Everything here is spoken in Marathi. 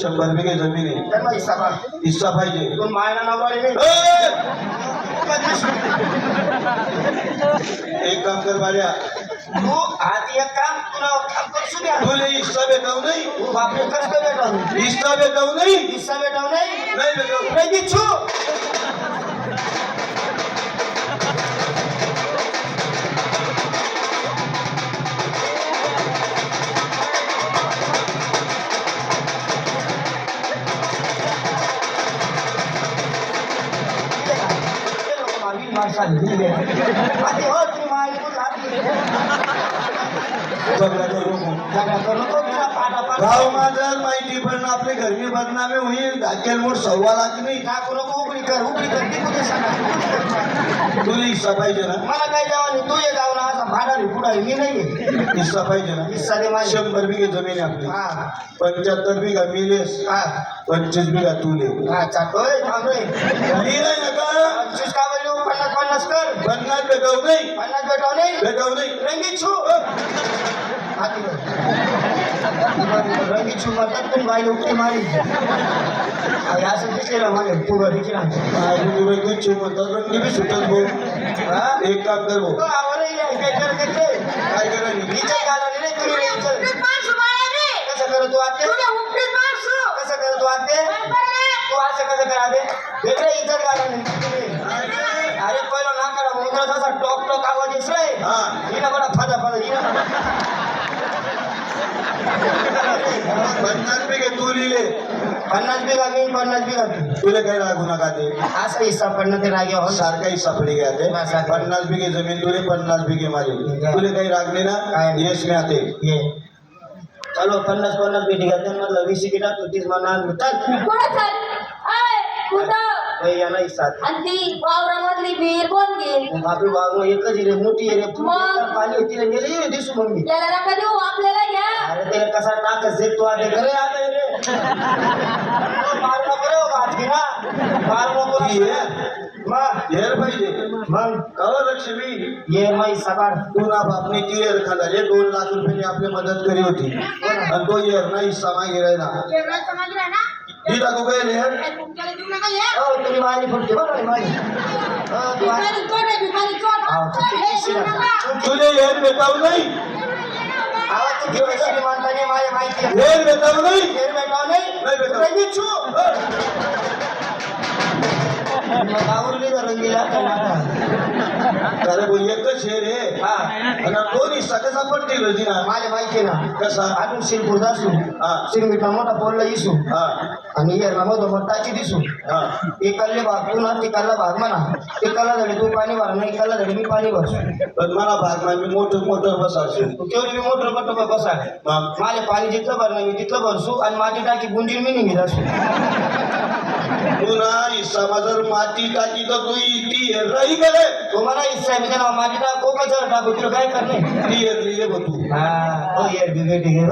100 बिघे जमीन आहे. त्यांना हिस्सा पाहिजे. दोन मायना नवराळी नाही. एक काम कर बाळ्या, तू आधी एक काम तुला काम करसू द्या. तुले हिस्सा भेटाव नाही. तू बापरे कष्ट भेटाव हिस्सा भेटाव नाही. हिस्सा भेटाव नाही. नाही भेटाव. नाही बिच्छू. गाव माझं माहिती पण आपले घरमी बदनामे होईल. धाकेल मोठ 1.25 लाख नाही. उघडी कर कुठे सांगा. तुला हिस्सा पाहिजे ना. मला काय द्यावा नाही. तू ये गावला असा भाडा पुढा मी नाही. हिस्सा पाहिजे ना. हिस्सा दे माझ्या. 100 बिघे जमीन आहे आपली. हा 75 बिघा मिलेस. हा 25 बिघा तुले. हा चाटोय थांबलोय. लिहिलंय ना का. 25 का बोलू 50 कर. 50 भेटाव नाही. 50 भेटाव नाही. भेटाव नाही. रंगी छू रंगी छू म्हणतात पण बाई उठते मारी. असं दिसलेलं माझ्या तू घरी की रंगी बी सुटत भाऊ. एक काम कर भाऊ. काय करते काय करायला विचार घाला नाही तुम्ही कसं करत तू आते कसं करत तू आते तू असं कसं करा दे वेगळे इतर घाला नाही तुम्ही. अरे पहिला ना करा मुद्रा तसा टॉक टॉक आवाज येतोय. हिना बडा फादा फादा हिना 50 बिघे तू लिहिले. 50 बिघा मी 50 बिघा तुला काही लागू नका ते. असा हिस्सा पडणं ते रागे हो सारखा हिस्सा पडी घ्या ते. 50 बिघे जमीन तुले 50 बिघे माझे. तुले काही रागले ना. यश मी आते ये चलो 50 बिघे घ्या त्यांना 20 गिटा तू 30 म्हणा याला हिस्सा वावरामधली विहीर कोण घेईल. बापरे बाबू एकच रे मोठी रे पाणी होती रे गेली दिसू मग मी त्याला नका देऊ आपल्याला घ्या. अरे त्याला कसा टाकस जे तू आले घरे आले रे मारू नको रे बात की ना मारू नको हेर पाहिजे मग कवर लक्ष्मी ये मग सकाळ तू ना बापने ती हेर खाल्ले 2 लाख रुपये आपली मदत करी होती. आणि तो हेर नाही हिस्सा मागे राहिला. ही टाकू काय हेर. तुम्ही माझी फुटते बरं माझी तुले हेर भेटाव नाही. आवाज किती श्रीमंत नाही माझ्या माहिती हेर भेटाव नाही. हेर भेटाव नाही भेटाव आवरली ना रंगीला अरे भाऊ एकच शेर आहे. आणि 2 हिस्सा कसा पडतील होती ना. माझ्या माहिती ना कसा अजून शिरपूर असू शिरमिठा मोठा पोरला इसू आणि याला मधोमध टाकी दिसू. एकाले भाग तू ना तिकाला भाग म्हणा. एकाला धडे तू पाणी भरा नाही एकाला धडे मी पाणी भरसू. पण मला भाग मी मोटर बसायचो. तेवढी मी मोटर बट बसा माझे पाणी जिथलं भरणं मी तिथलं भरसू आणि माझी टाकी गुंजीर मी निघेल असू. तू ना हिस्सा जर माती टाकी तर तू ती हेर राही करे. तुम्हाला हिस्सा मी त्याला माझी टाक कोकाचं टाकू तुला काय करणे ती हेर लिहिले बघ तू. हा यार बिघे ठीक आहे.